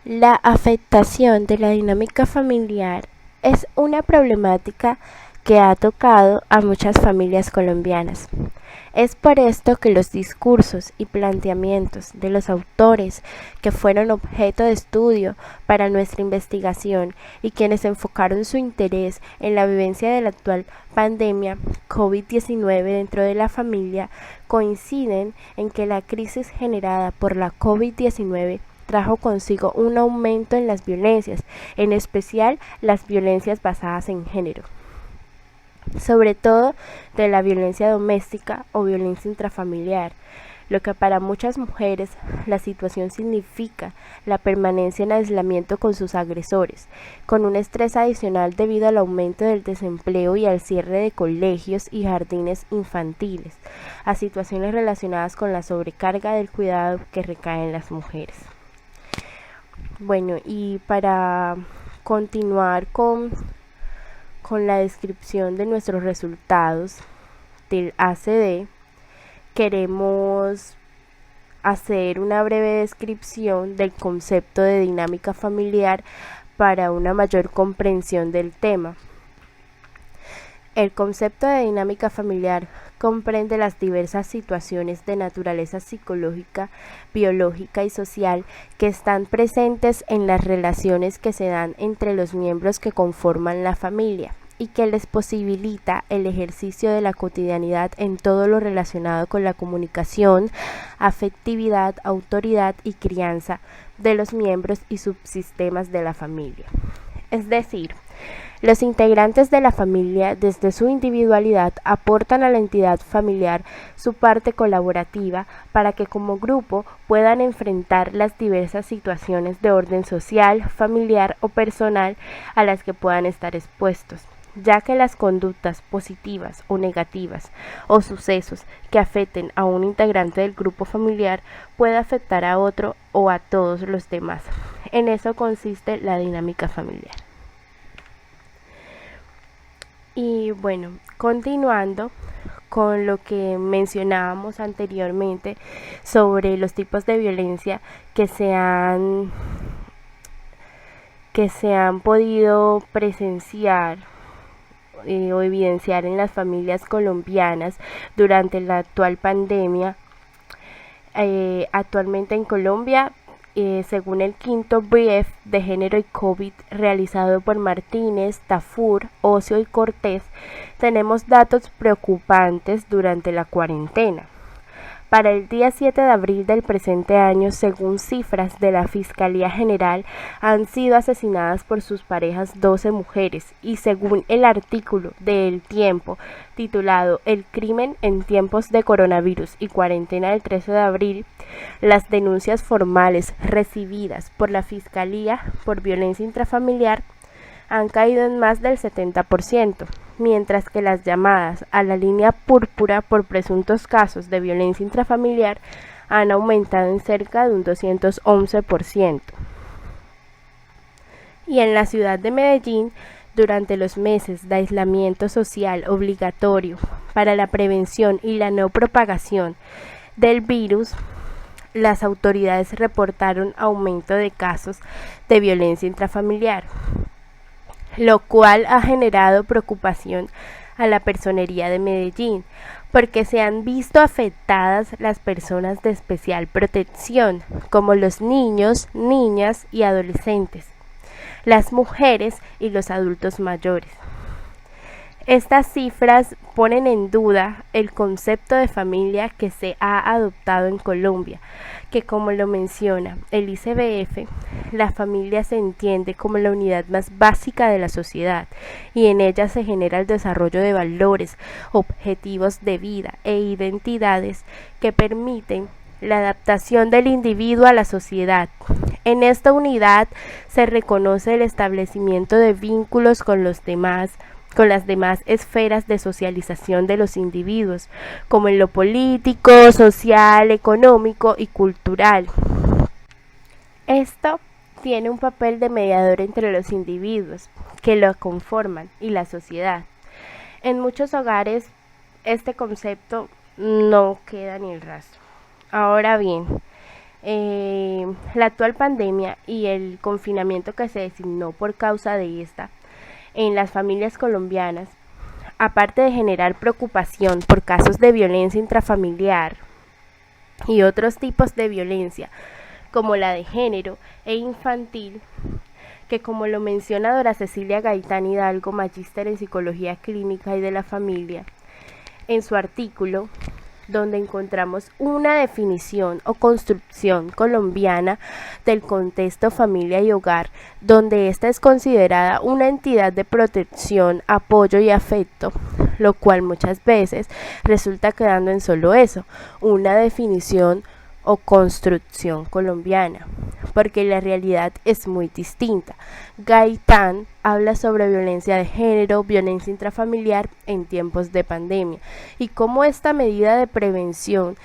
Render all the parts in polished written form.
La afectación de la dinámica familiar es una problemática que ha tocado a muchas familias colombianas. Es por esto que los discursos y planteamientos de los autores que fueron objeto de estudio para nuestra investigación y quienes enfocaron su interés en la vivencia de la actual pandemia COVID-19 dentro de la familia coinciden en que la crisis generada por la COVID-19 trajo consigo un aumento en las violencias, en especial las violencias basadas en género, sobre todo de la violencia doméstica o violencia intrafamiliar, lo que para muchas mujeres la situación significa la permanencia en aislamiento con sus agresores, con un estrés adicional debido al aumento del desempleo y al cierre de colegios y jardines infantiles, a situaciones relacionadas con la sobrecarga del cuidado que recae en las mujeres. Bueno, y para continuar con la descripción de nuestros resultados del ACD, queremos hacer una breve descripción del concepto de dinámica familiar para una mayor comprensión del tema. El concepto de dinámica familiar comprende las diversas situaciones de naturaleza psicológica, biológica y social que están presentes en las relaciones que se dan entre los miembros que conforman la familia y que les posibilita el ejercicio de la cotidianidad en todo lo relacionado con la comunicación, afectividad, autoridad y crianza de los miembros y subsistemas de la familia. Es decir, los integrantes de la familia, desde su individualidad, aportan a la entidad familiar su parte colaborativa para que como grupo puedan enfrentar las diversas situaciones de orden social, familiar o personal a las que puedan estar expuestos, ya que las conductas positivas o negativas o sucesos que afecten a un integrante del grupo familiar puede afectar a otro o a todos los demás. En eso consiste la dinámica familiar. Y bueno, continuando con lo que mencionábamos anteriormente sobre los tipos de violencia que se han podido presenciar o evidenciar en las familias colombianas durante la actual pandemia. Actualmente en Colombia, según el quinto brief de género y COVID realizado por Martínez, Tafur, Ocio y Cortés, tenemos datos preocupantes durante la cuarentena. Para el día 7 de abril del presente año, según cifras de la Fiscalía General, han sido asesinadas por sus parejas 12 mujeres y según el artículo de El Tiempo titulado El crimen en tiempos de coronavirus y cuarentena del 13 de abril, las denuncias formales recibidas por la Fiscalía por violencia intrafamiliar han caído en más del 70%, mientras que las llamadas a la línea púrpura por presuntos casos de violencia intrafamiliar han aumentado en cerca de un 211%. Y en la ciudad de Medellín, durante los meses de aislamiento social obligatorio para la prevención y la no propagación del virus, las autoridades reportaron aumento de casos de violencia intrafamiliar, lo cual ha generado preocupación a la personería de Medellín, porque se han visto afectadas las personas de especial protección, como los niños, niñas y adolescentes, las mujeres y los adultos mayores. Estas cifras ponen en duda el concepto de familia que se ha adoptado en Colombia, que como lo menciona el ICBF, la familia se entiende como la unidad más básica de la sociedad y en ella se genera el desarrollo de valores, objetivos de vida e identidades que permiten la adaptación del individuo a la sociedad. En esta unidad se reconoce el establecimiento de vínculos con las demás esferas de socialización de los individuos, como en lo político, social, económico y cultural. Esto tiene un papel de mediador entre los individuos que lo conforman y la sociedad. En muchos hogares este concepto no queda ni el rastro. Ahora bien, La actual pandemia y el confinamiento que se designó por causa de esta en las familias colombianas, aparte de generar preocupación por casos de violencia intrafamiliar y otros tipos de violencia, como la de género e infantil, que como lo menciona Dora Cecilia Gaitán Hidalgo, magíster en Psicología Clínica y de la Familia, en su artículo, donde encontramos una definición o construcción colombiana del contexto familia y hogar, donde ésta es considerada una entidad de protección, apoyo y afecto, lo cual muchas veces resulta quedando en solo eso, una definición o construcción colombiana, porque la realidad es muy distinta. Gaitán habla sobre violencia de género, violencia intrafamiliar en tiempos de pandemia y cómo esta medida de prevención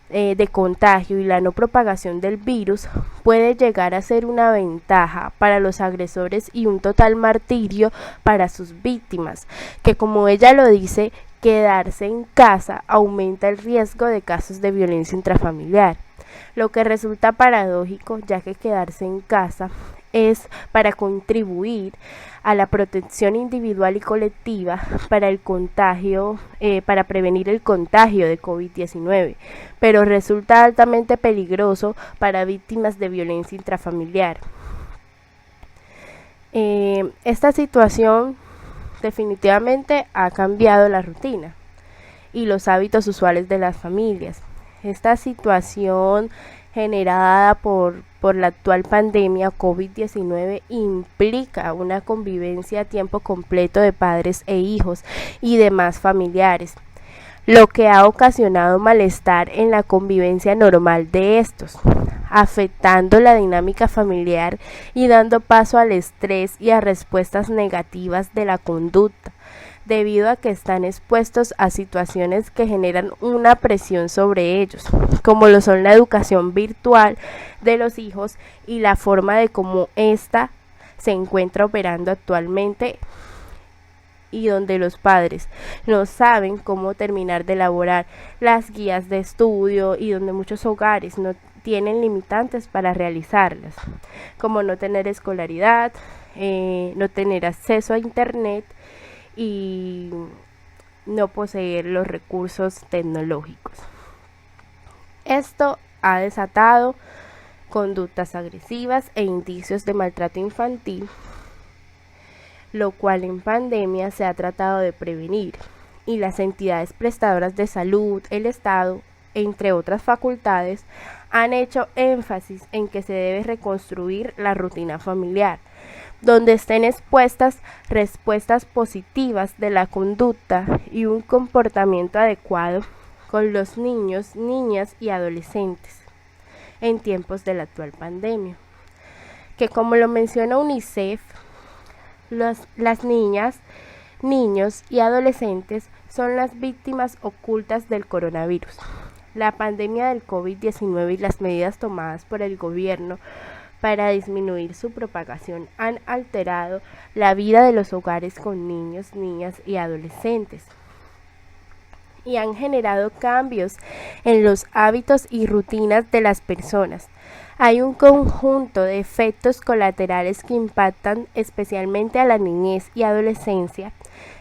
de contagio y la no propagación del virus puede llegar a ser una ventaja para los agresores y un total martirio para sus víctimas, que como ella lo dice, quedarse en casa aumenta el riesgo de casos de violencia intrafamiliar, lo que resulta paradójico ya que quedarse en casa es para contribuir a la protección individual y colectiva para el contagio, para prevenir el contagio de COVID-19, pero resulta altamente peligroso para víctimas de violencia intrafamiliar. Esta situación definitivamente ha cambiado la rutina y los hábitos usuales de las familias. Esta situación generada por la actual pandemia COVID-19 implica una convivencia a tiempo completo de padres e hijos y demás familiares, lo que ha ocasionado malestar en la convivencia normal de estos, afectando la dinámica familiar y dando paso al estrés y a respuestas negativas de la conducta, debido a que están expuestos a situaciones que generan una presión sobre ellos, como lo son la educación virtual de los hijos y la forma de cómo ésta se encuentra operando actualmente, y donde los padres no saben cómo terminar de elaborar las guías de estudio y donde muchos hogares no tienen limitantes para realizarlas, como no tener escolaridad, no tener acceso a internet y no poseer los recursos tecnológicos. Esto ha desatado conductas agresivas e indicios de maltrato infantil, lo cual en pandemia se ha tratado de prevenir, y las entidades prestadoras de salud, el Estado, entre otras facultades, han hecho énfasis en que se debe reconstruir la rutina familiar, donde estén expuestas respuestas positivas de la conducta y un comportamiento adecuado con los niños, niñas y adolescentes en tiempos de la actual pandemia, que como lo menciona UNICEF, las niñas, niños y adolescentes son las víctimas ocultas del coronavirus. La pandemia del COVID-19 y las medidas tomadas por el gobierno para disminuir su propagación han alterado la vida de los hogares con niños, niñas y adolescentes, y han generado cambios en los hábitos y rutinas de las personas. Hay un conjunto de efectos colaterales que impactan especialmente a la niñez y adolescencia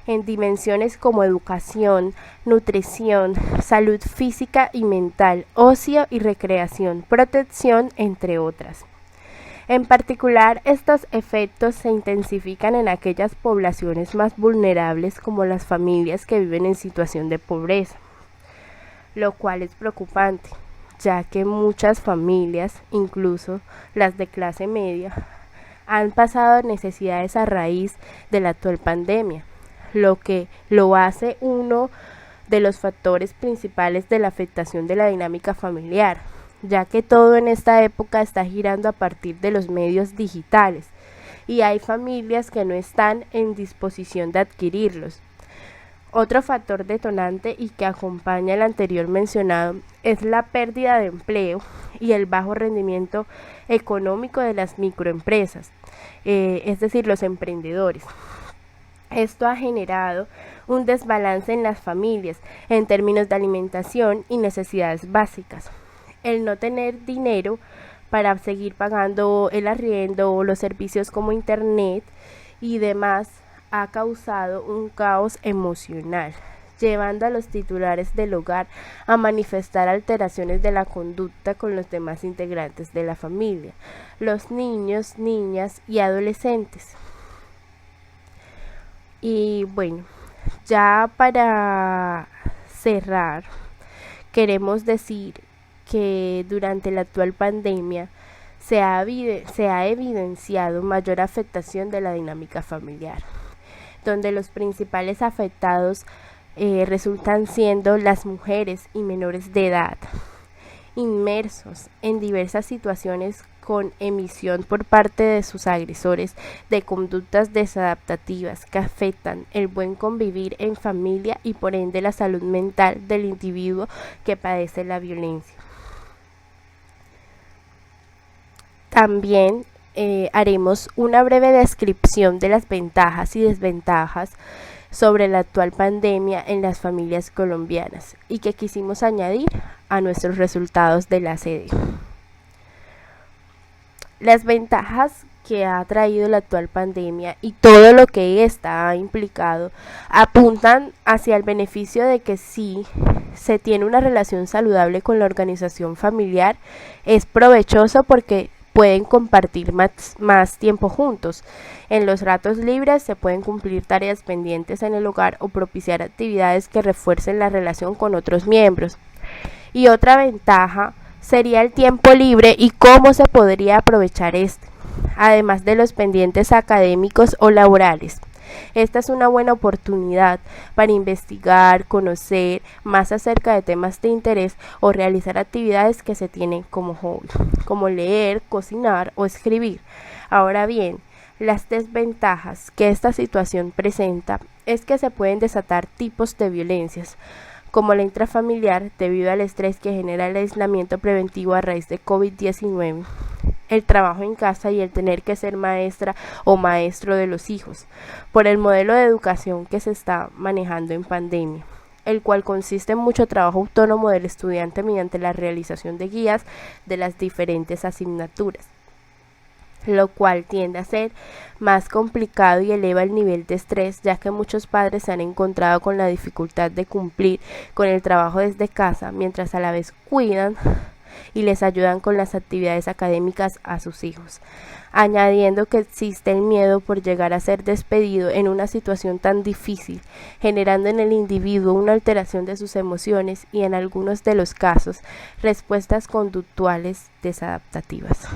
en dimensiones como educación, nutrición, salud física y mental, ocio y recreación, protección, entre otras. En particular, estos efectos se intensifican en aquellas poblaciones más vulnerables como las familias que viven en situación de pobreza, lo cual es preocupante, ya que muchas familias, incluso las de clase media, han pasado necesidades a raíz de la actual pandemia, lo que lo hace uno de los factores principales de la afectación de la dinámica familiar, ya que todo en esta época está girando a partir de los medios digitales y hay familias que no están en disposición de adquirirlos. Otro factor detonante y que acompaña el anterior mencionado es la pérdida de empleo y el bajo rendimiento económico de las microempresas, es decir, los emprendedores. Esto ha generado un desbalance en las familias en términos de alimentación y necesidades básicas. El no tener dinero para seguir pagando el arriendo o los servicios como internet y demás ha causado un caos emocional, llevando a los titulares del hogar a manifestar alteraciones de la conducta con los demás integrantes de la familia, los niños, niñas y adolescentes. Y bueno, ya para cerrar, queremos decir que durante la actual pandemia se ha evidenciado mayor afectación de la dinámica familiar, donde los principales afectados resultan siendo las mujeres y menores de edad, inmersos en diversas situaciones con emisión por parte de sus agresores de conductas desadaptativas que afectan el buen convivir en familia y por ende la salud mental del individuo que padece la violencia. También haremos una breve descripción de las ventajas y desventajas sobre la actual pandemia en las familias colombianas y que quisimos añadir a nuestros resultados de la sede. Las ventajas que ha traído la actual pandemia y todo lo que ésta ha implicado apuntan hacia el beneficio de que si se tiene una relación saludable con la organización familiar, es provechoso porque pueden compartir más tiempo juntos. En los ratos libres se pueden cumplir tareas pendientes en el hogar o propiciar actividades que refuercen la relación con otros miembros. Y otra ventaja sería el tiempo libre y cómo se podría aprovechar este, además de los pendientes académicos o laborales. Esta es una buena oportunidad para investigar, conocer más acerca de temas de interés o realizar actividades que se tienen como hobby, como leer, cocinar o escribir. Ahora bien, las desventajas que esta situación presenta es que se pueden desatar tipos de violencias, como la intrafamiliar debido al estrés que genera el aislamiento preventivo a raíz de COVID-19, el trabajo en casa y el tener que ser maestra o maestro de los hijos, por el modelo de educación que se está manejando en pandemia, el cual consiste en mucho trabajo autónomo del estudiante mediante la realización de guías de las diferentes asignaturas, lo cual tiende a ser más complicado y eleva el nivel de estrés, ya que muchos padres se han encontrado con la dificultad de cumplir con el trabajo desde casa, mientras a la vez cuidan y les ayudan con las actividades académicas a sus hijos, añadiendo que existe el miedo por llegar a ser despedido en una situación tan difícil, generando en el individuo una alteración de sus emociones y en algunos de los casos respuestas conductuales desadaptativas.